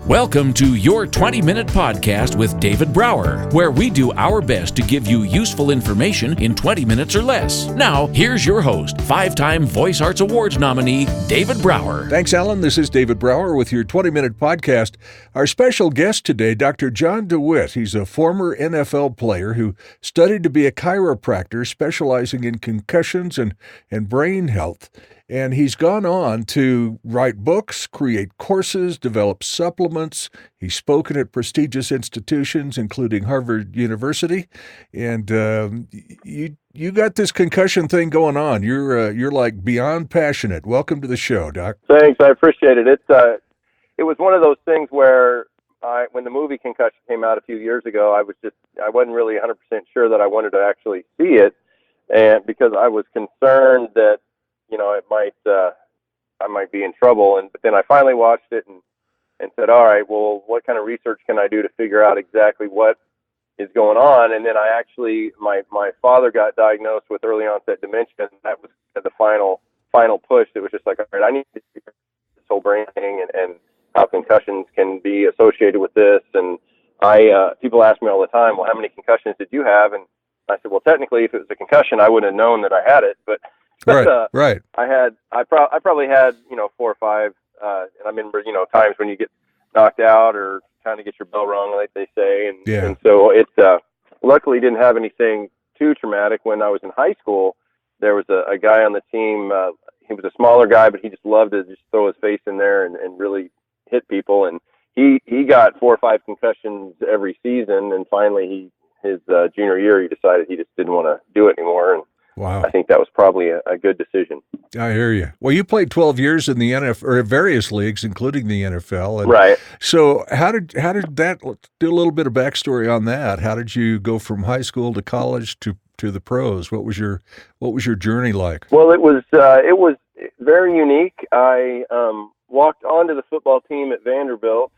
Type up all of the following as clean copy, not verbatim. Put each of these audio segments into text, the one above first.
Welcome to your 20-minute podcast with David Brower, where we do our best to give you useful information in 20 minutes or less. Now, here's your host, 5-time Voice Arts Awards nominee, David Brower. Thanks, Allan. This is David Brower with your 20-minute podcast. Our special guest today, Dr. John DeWitt. He's a former NFL player who studied to be a chiropractor specializing in concussions and brain health. And he's gone on to write books, create courses, develop supplements. He's spoken at prestigious institutions, including Harvard University. And you got this concussion thing going on. You're like beyond passionate. Welcome to the show, Doc. Thanks, I appreciate it. It was one of those things where when the movie Concussion came out a few years ago, I wasn't really 100% sure that I wanted to actually see it, and because I was concerned that I might be in trouble. But then I finally watched it and said, all right, well, what kind of research can I do to figure out exactly what is going on? And then my father got diagnosed with early-onset dementia, and that was the final push. It was just like, all right, I need to figure out this whole brain thing and how concussions can be associated with this. And people ask me all the time, well, how many concussions did you have? And I said, well, technically, if it was a concussion, I wouldn't have known that I had it, but Right. I probably had 4 or 5, and I remember times when you get knocked out or kind of get your bell rung, like they say, and so it luckily didn't have anything too traumatic. When I was in high school, there was a guy on the team. He was a smaller guy, but he just loved to just throw his face in there and really hit people. And he got 4 or 5 concussions every season, and finally his junior year he decided he just didn't want to do it anymore. And wow. I think that was probably a good decision. I hear you. Well, you played 12 years in the NFL, or various leagues, including the NFL. And right. So how did that, let's do a little bit of backstory on that. How did you go from high school to college to the pros? What was your journey like? Well, it was very unique. I walked onto the football team at Vanderbilt.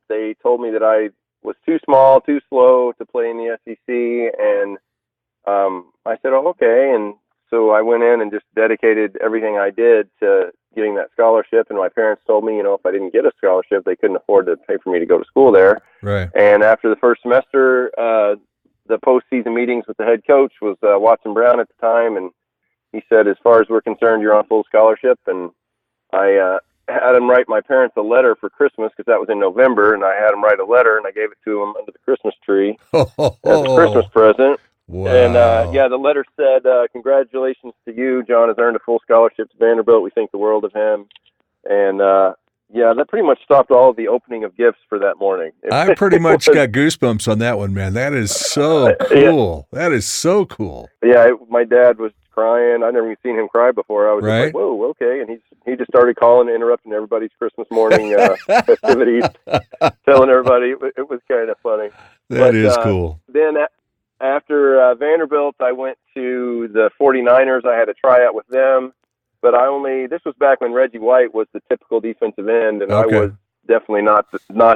They told me that I was too small, too slow to play in the SEC, and I said, oh, okay. And so I went in and just dedicated everything I did to getting that scholarship. And my parents told me, if I didn't get a scholarship, they couldn't afford to pay for me to go to school there. Right. And after the first semester, the postseason meetings with the head coach was Watson Brown at the time. And he said, as far as we're concerned, you're on full scholarship. And I had him write my parents a letter for Christmas, because that was in November. And I had him write a letter, and I gave it to him under the Christmas tree as a Christmas present. Wow. And, the letter said, congratulations to you. John has earned a full scholarship to Vanderbilt. We think the world of him. And, that pretty much stopped all of the opening of gifts for that morning. I pretty much got goosebumps on that one, man. That is so cool. Yeah. That is so cool. Yeah, my dad was crying. I'd never even seen him cry before. I was just like, whoa, okay. And he just started calling and interrupting everybody's Christmas morning festivities, telling everybody. It was kind of funny. That is cool. Then after Vanderbilt, I went to the 49ers. I had a tryout with them, but this was back when Reggie White was the typical defensive end, and okay. I was definitely not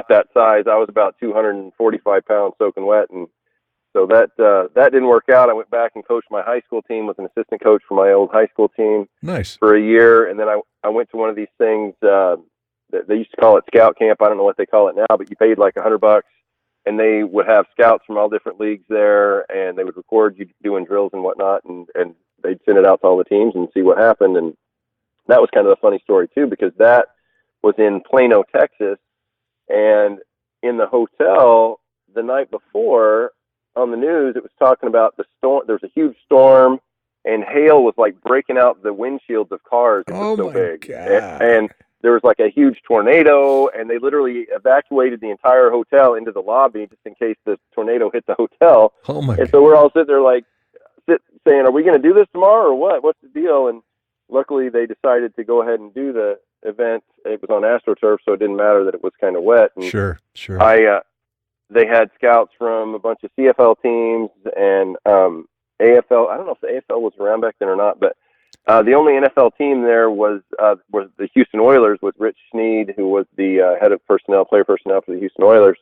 that size. I was about 245 pounds soaking wet, and so that didn't work out. I went back and coached my high school team, was an assistant coach for my old high school team. Nice. For a year, and then I went to one of these things that they used to call it scout camp. I don't know what they call it now, but you paid like $100. And they would have scouts from all different leagues there, and they would record you doing drills and whatnot, and they'd send it out to all the teams and see what happened. And that was kind of a funny story, too, because that was in Plano, Texas. And in the hotel the night before, on the news, it was talking about the storm. There was a huge storm, and hail was like breaking out the windshields of cars. It was so big. God. And there was like a huge tornado, and they literally evacuated the entire hotel into the lobby just in case the tornado hit the hotel. Oh my! And so we're all sitting there saying, are we going to do this tomorrow or what? What's the deal? And luckily they decided to go ahead and do the event. It was on AstroTurf, so it didn't matter that it was kind of wet. And sure. They had scouts from a bunch of CFL teams and AFL. I don't know if the AFL was around back then or not, but the only NFL team there was the Houston Oilers with Rich Sneed, who was the head of player personnel for the Houston Oilers.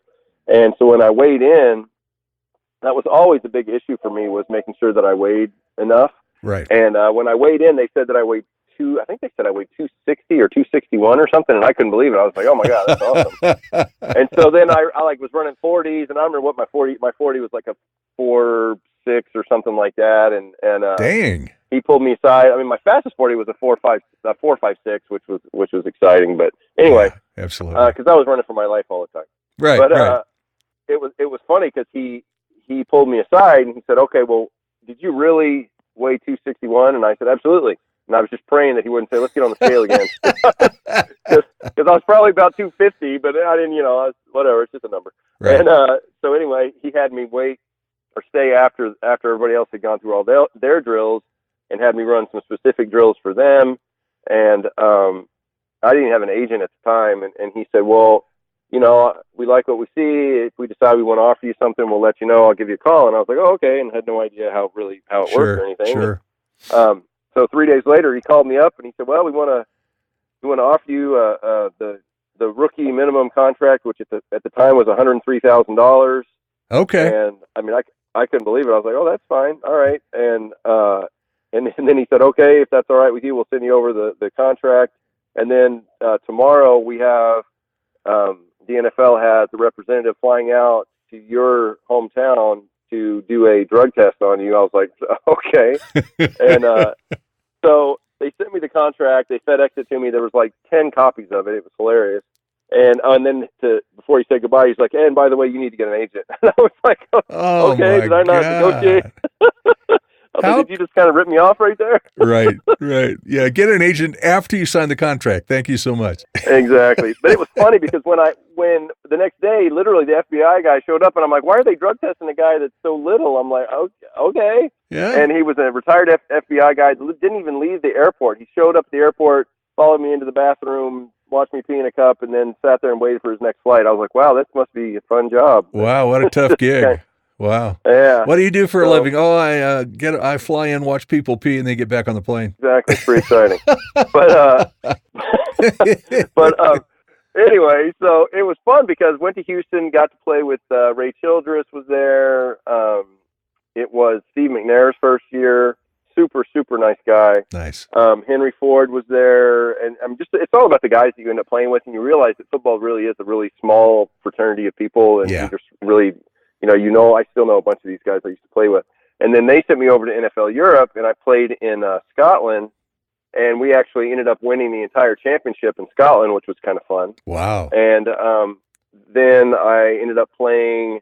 And so when I weighed in, that was always a big issue for me, was making sure that I weighed enough. Right. And when I weighed in, they said that I weighed I think they said I weighed 260 or 261 or something, and I couldn't believe it. I was like, oh my God, that's awesome. And so then I like was running 40s, and I remember what my 40 was like a 4.6 or something like that. And dang, he pulled me aside. I mean, my fastest 40 was a 4.56, which was exciting. But anyway, yeah, absolutely, because I was running for my life all the time. Right. But right. it was funny because he pulled me aside and he said, okay, well, did you really weigh 261? And I said, absolutely. And I was just praying that he wouldn't say, let's get on the scale again. Because I was probably about 250, but I didn't, whatever, it's just a number. Right. And so anyway, he had me wait or stay after everybody else had gone through all their drills and had me run some specific drills for them. And I didn't have an agent at the time. And he said, well, we like what we see. If we decide we want to offer you something, we'll let you know. I'll give you a call. And I was like, oh, okay. And had no idea how it worked or anything. Sure. And, so 3 days later, he called me up and he said, well, we want to offer you the rookie minimum contract, which at the time was $103,000. Okay. And I mean, I couldn't believe it. I was like, oh, that's fine. All right. And then he said, okay, if that's all right with you, we'll send you over the contract. And then tomorrow we have the NFL has a representative flying out to your hometown to do a drug test on you. I was like, okay. And so they sent me the contract. They FedExed it to me. There was like 10 copies of it. It was hilarious. And then before he said goodbye, he's like, and by the way, you need to get an agent. And I was like, oh, okay, did I not negotiate? Did you just kind of rip me off right there? Right. Yeah, get an agent after you sign the contract. Thank you so much. Exactly. But it was funny because when the next day, literally the FBI guy showed up and I'm like, why are they drug testing a guy that's so little? I'm like, okay. Yeah. And he was a retired FBI guy, didn't even leave the airport. He showed up at the airport, followed me into the bathroom, watched me pee in a cup, and then sat there and waited for his next flight. I was like, wow, this must be a fun job. Wow, what a tough gig. Wow. Yeah. What do you do for a living? Oh, I fly in, watch people pee, and then get back on the plane. Exactly. It's pretty exciting. But anyway, so it was fun because went to Houston, got to play with Ray Childress was there. It was Steve McNair's first year. Super, super nice guy. Nice. Henry Ford was there. And it's all about the guys that you end up playing with, and you realize that football really is a really small fraternity of people, and you just really I still know a bunch of these guys I used to play with. And then they sent me over to NFL Europe, and I played in Scotland, and we actually ended up winning the entire championship in Scotland, which was kind of fun. Wow. And then I ended up playing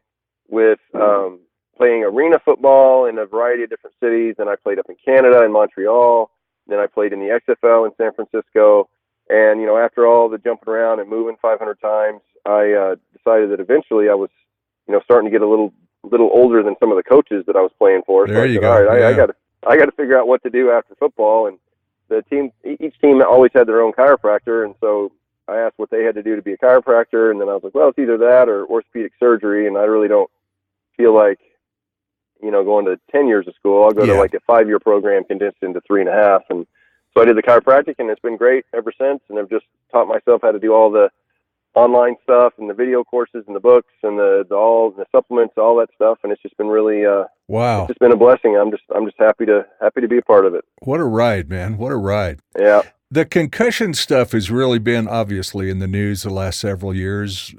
arena football in a variety of different cities, and I played up in Canada, in Montreal. Then I played in the XFL in San Francisco. And, after all the jumping around and moving 500 times, I decided that eventually I was starting to get a little older than some of the coaches that I was playing for. There you go. All right, I got to figure out what to do after football. And each team always had their own chiropractor, and so I asked what they had to do to be a chiropractor, and then I was like, well, it's either that or orthopedic surgery, and I really don't feel like going to 10 years of school. I'll go to like a 5-year program condensed into 3.5, and so I did the chiropractic, and it's been great ever since. And I've just taught myself how to do all the online stuff and the video courses and the books and the supplements, all that stuff, and it's just been really wow. It's just been a blessing. I'm just happy to be a part of it. What a ride, man! What a ride. Yeah. The concussion stuff has really been obviously in the news the last several years,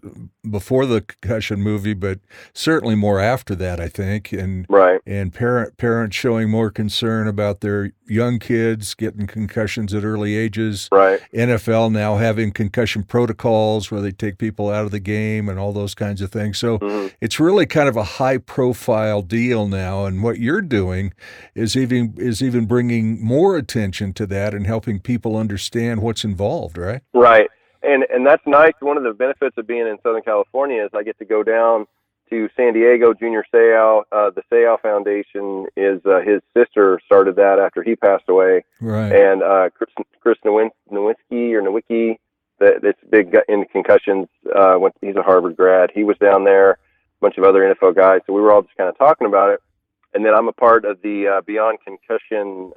before the concussion movie, but certainly more after that, I think. And right. And parents showing more concern about their young kids getting concussions at early ages. Right. NFL now having concussion protocols where they take people out of the game and all those kinds of things. So it's really kind of a high-profile deal now. And what you're doing is even bringing more attention to that and helping people understand what's involved, right? Right. And that's nice. One of the benefits of being in Southern California is I get to go down to San Diego. Junior Seau, the Seau Foundation is his sister started that after he passed away. Right. And Chris Nowicki, that's big in concussions. He's a Harvard grad. He was down there. A bunch of other NFL guys. So we were all just kind of talking about it. And then I'm a part of the Beyond Concussion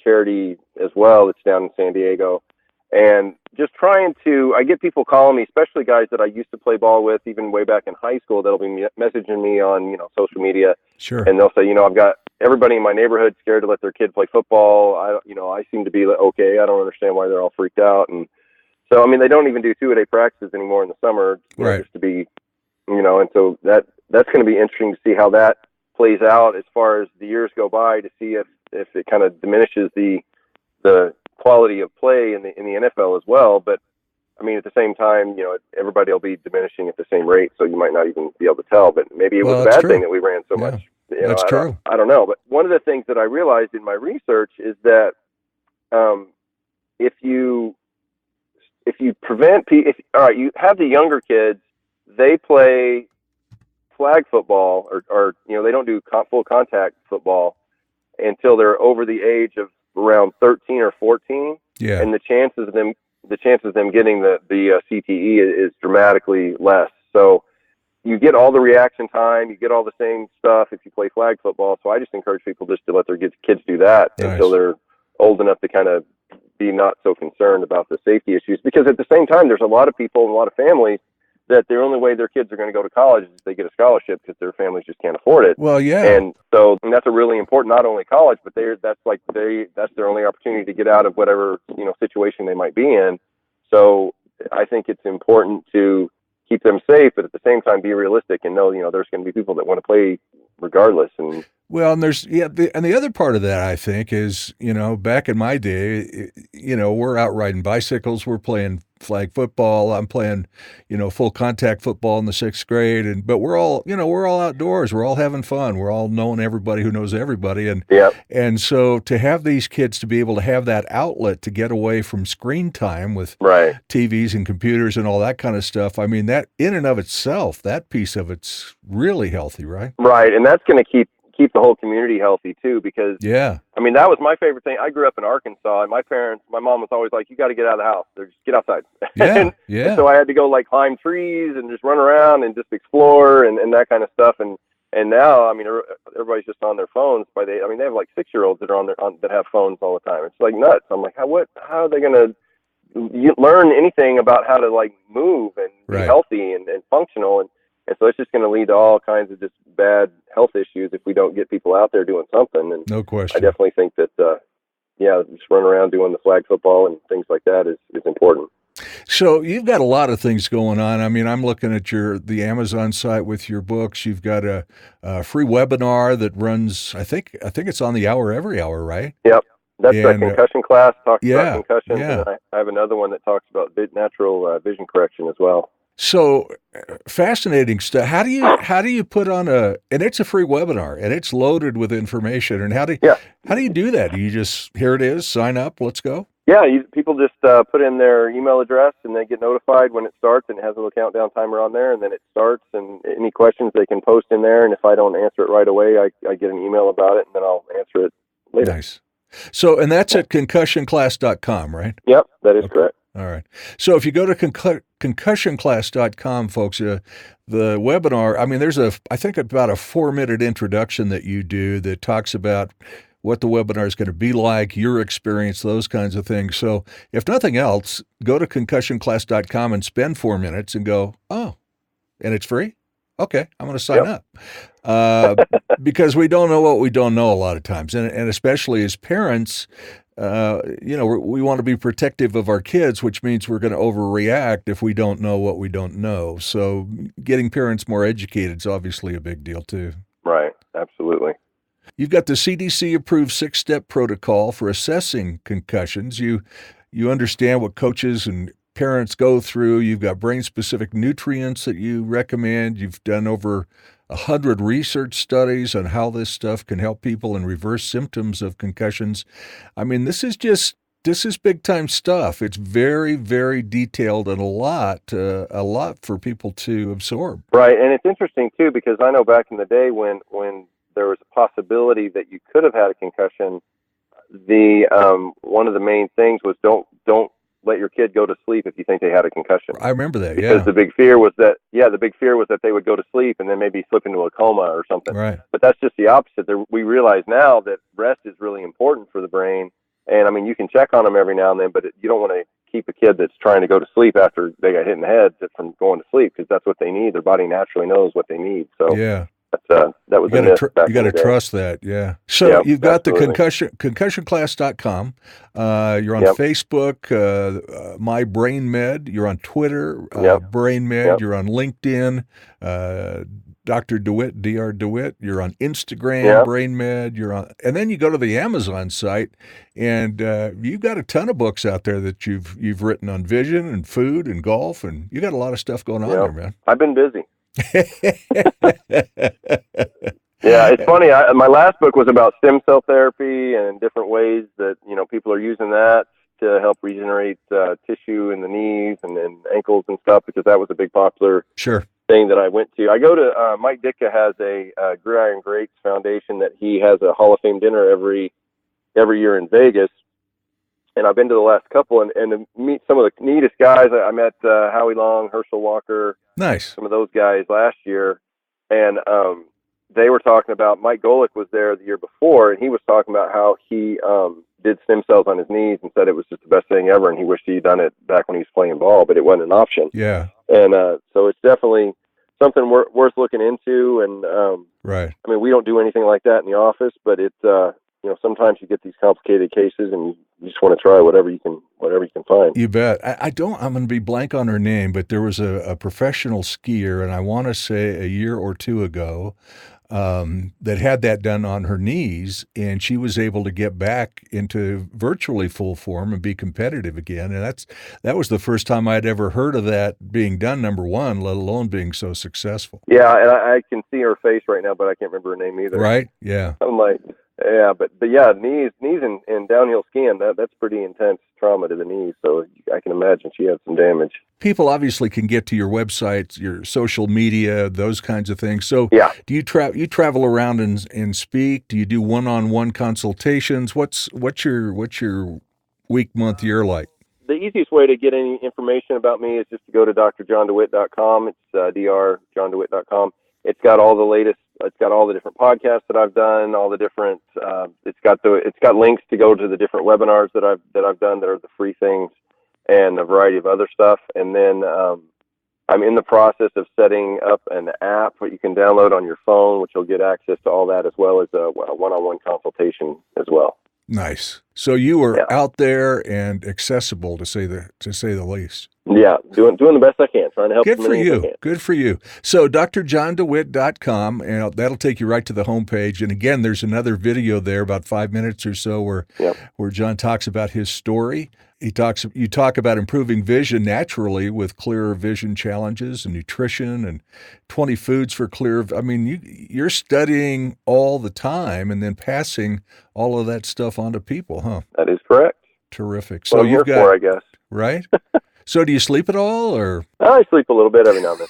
charity as well. It's down in San Diego. And just I get people calling me, especially guys that I used to play ball with, even way back in high school, that'll be messaging me on, social media. Sure. And they'll say, I've got everybody in my neighborhood scared to let their kid play football. I seem to be okay. I don't understand why they're all freaked out. And so, I mean, they don't even do 2-a-day practices anymore in the summer, right? Just to be, and so that's going to be interesting to see how that plays out as far as the years go by, to see if it kind of diminishes the quality of play in the NFL as well. But I mean, at the same time, everybody will be diminishing at the same rate, so you might not even be able to tell. But maybe it was a bad thing that we ran so much. That's true. I don't know. But one of the things that I realized in my research is that if you prevent you have the younger kids, they play flag football or they don't do full contact football until they're over the age of around 13 or 14. Yeah. And the chances of them getting the CTE is dramatically less. So you get all the reaction time, you get all the same stuff if you play flag football. So I just encourage people just to let their kids do that until they're old enough to kind of be not so concerned about the safety issues. Because at the same time, there's a lot of people and a lot of families that the only way their kids are going to go to college is if they get a scholarship, because their families just can't afford it. Well, yeah. And so that's a really important, not only college, but that's their only opportunity to get out of whatever, situation they might be in. So I think it's important to keep them safe, but at the same time be realistic and know, there's going to be people that want to play regardless. And and the other part of that, I think, is, back in my day, we're out riding bicycles, we're playing flag football, I'm playing, full contact football in the 6th grade, but we're all outdoors, we're all having fun, we're all knowing everybody who knows everybody, and so to have these kids to be able to have that outlet to get away from screen time with TVs and computers and all that kind of stuff, I mean, that in and of itself, that piece of it's really healthy, right? Right, and that's going to keep the whole community healthy too, because I mean, that was my favorite thing. I grew up in Arkansas, and my mom was always like, you got to get out of the house, or just get outside. And so I had to go climb trees and just run around and just explore and that kind of stuff. And now, I mean, everybody's just on their phones. They have 6-year-olds that are that have phones all the time. It's like nuts. I'm like, how are they going to learn anything about how to move and be healthy and functional? And so it's just going to lead to all kinds of just bad health issues if we don't get people out there doing something. And no question. I definitely think that, just running around doing the flag football and things like that is important. So you've got a lot of things going on. I mean, I'm looking at the Amazon site with your books. You've got a free webinar that runs, I think it's on the hour every hour, right? Yep. That's the concussion class, talks about concussions. Yeah. And I have another one that talks about natural vision correction as well. So fascinating stuff. How do you put on and it's a free webinar and it's loaded with information, and how do you do that? Do you just, here it is, sign up, let's go? Yeah, people just put in their email address and they get notified when it starts, and it has a little countdown timer on there, and then it starts, and any questions they can post in there, and if I don't answer it right away, I get an email about it, and then I'll answer it later. Nice. So, and that's at concussionclass.com, right? Yep, that is correct. All right. So if you go to concussionclass.com, folks, the webinar, I mean, there's I think about a 4-minute introduction that you do that talks about what the webinar is going to be like, your experience, those kinds of things. So if nothing else, go to concussionclass.com and spend 4 minutes and go, and it's free? Okay, I'm going to sign up. Because we don't know what we don't know a lot of times. And especially as parents, we want to be protective of our kids, which means we're going to overreact if we don't know what we don't know. So getting parents more educated is obviously a big deal too. Right, absolutely. You've got the CDC-approved 6-step protocol for assessing concussions. You understand what coaches and parents go through. You've got brain-specific nutrients that you recommend. You've done over 100 research studies on how this stuff can help people and reverse symptoms of concussions. I mean, this is big-time stuff. It's very, very detailed and a lot for people to absorb. Right, and it's interesting, too, because I know back in the day when there was a possibility that you could have had a concussion, one of the main things was don't let your kid go to sleep if you think they had a concussion. I remember that, because the big fear was that they would go to sleep and then maybe slip into a coma or something. Right. But that's just the opposite. We realize now that rest is really important for the brain. And I mean, you can check on them every now and then, but you don't want to keep a kid that's trying to go to sleep after they got hit in the head from going to sleep, because that's what they need. Their body naturally knows what they need. So that was you a myth back you got in to the day. trust that, yeah. So you've got absolutely. the concussionclass.com. You're on Facebook, My Brain Med. You're on Twitter, Brain Med. You're on LinkedIn, Dr. DeWitt, Dr. DeWitt. You're on Instagram, Brain Med. And then you go to the Amazon site, and you've got a ton of books out there that you've written on vision and food and golf, and you got a lot of stuff going on there, man. I've been busy. Yeah, it's funny. My last book was about stem cell therapy and different ways that people are using that to help regenerate tissue in the knees and ankles and stuff, because that was a big popular thing that I went to. I go to Mike Ditka has a Gridiron Greats Foundation that he has a Hall of Fame dinner every year in Vegas, and I've been to the last couple and to meet some of the neatest guys. I met Howie Long, Herschel Walker, some of those guys last year, and they were talking about, Mike Golick was there the year before, and he was talking about how he did stem cells on his knees and said it was just the best thing ever, and he wished he'd done it back when he was playing ball, but it wasn't an option. Yeah. And so it's definitely something worth looking into. And right. I mean, we don't do anything like that in the office, but it's sometimes you get these complicated cases and you just want to try whatever you can find. You bet. I'm going to be blank on her name, but there was a professional skier, and I want to say a year or two ago, that had that done on her knees, and she was able to get back into virtually full form and be competitive again. And that was the first time I'd ever heard of that being done, number one, let alone being so successful. Yeah, and I can see her face right now, but I can't remember her name either. Right? Yeah. I'm like, yeah, but yeah, knees and downhill skiing, that's pretty intense trauma to the knees. So I can imagine she had some damage. People obviously can get to your website, your social media, those kinds of things. So do you travel around and speak? Do you do one-on-one consultations? What's your week, month, year like? The easiest way to get any information about me is just to go to drjohndewitt.com. It's drjohndewitt.com. It's got all the latest. It's got all the different podcasts that I've done, all the different. It's got links to go to the different webinars that I've done that are the free things, and a variety of other stuff. And then I'm in the process of setting up an app that you can download on your phone, which will get access to all that, as well as a one-on-one consultation as well. Nice. So you are out there and accessible, to say the least. Yeah, doing the best I can, trying to help. Good for you. Good for you. So drjohndewitt.com, and that'll take you right to the homepage. And again, there's another video there, about 5 minutes or so, where John talks about his story. You talk about improving vision naturally with clearer vision challenges and nutrition and 20 foods for clear. I mean, you're studying all the time and then passing all of that stuff on to people, huh? That is correct. Terrific. So you've got, for, I guess. Right? So do you sleep at all, or? I sleep a little bit every now and then.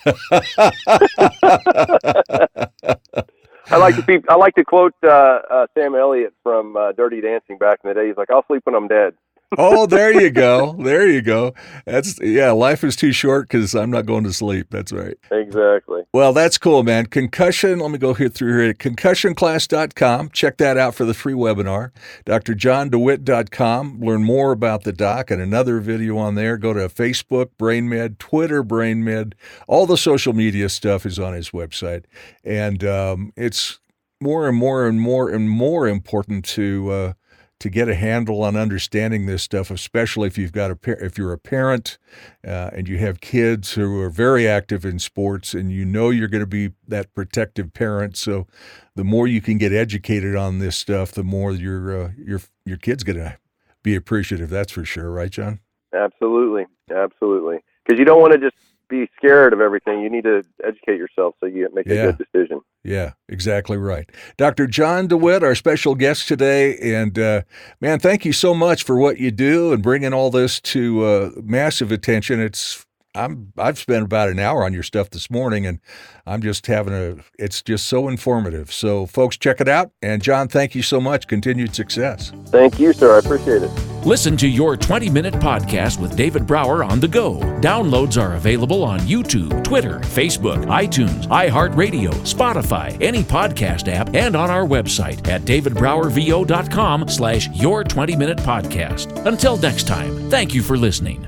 I like to quote Sam Elliott from Dirty Dancing back in the day. He's like, "I'll sleep when I'm dead." Oh, there you go. There you go. Life is too short because I'm not going to sleep. That's right. Exactly. Well, that's cool, man. Concussion, let me go through here. Concussionclass.com. Check that out for the free webinar. drjohndewitt.com. Learn more about the doc and another video on there. Go to Facebook, BrainMed, Twitter, BrainMed. All the social media stuff is on his website. And it's more and more and more and more important to get a handle on understanding this stuff, especially if if you're a parent and you have kids who are very active in sports, and you're going to be that protective parent. So the more you can get educated on this stuff, the more your kid's going to be appreciative. That's for sure, right, John? Absolutely, because you don't want to just be scared of everything. You need to educate yourself so you make a good decision. Yeah, exactly right. Dr. John DeWitt, our special guest today. And man, thank you so much for what you do and bringing all this to massive attention. I've spent about an hour on your stuff this morning, and I'm just it's just so informative. So folks, check it out. And John, thank you so much. Continued success. Thank you, sir. I appreciate it. Listen to your 20-minute podcast with David Brower on the go. Downloads are available on YouTube, Twitter, Facebook, iTunes, iHeartRadio, Spotify, any podcast app, and on our website at davidbrowervo.com/your20-minute podcast. Until next time, thank you for listening.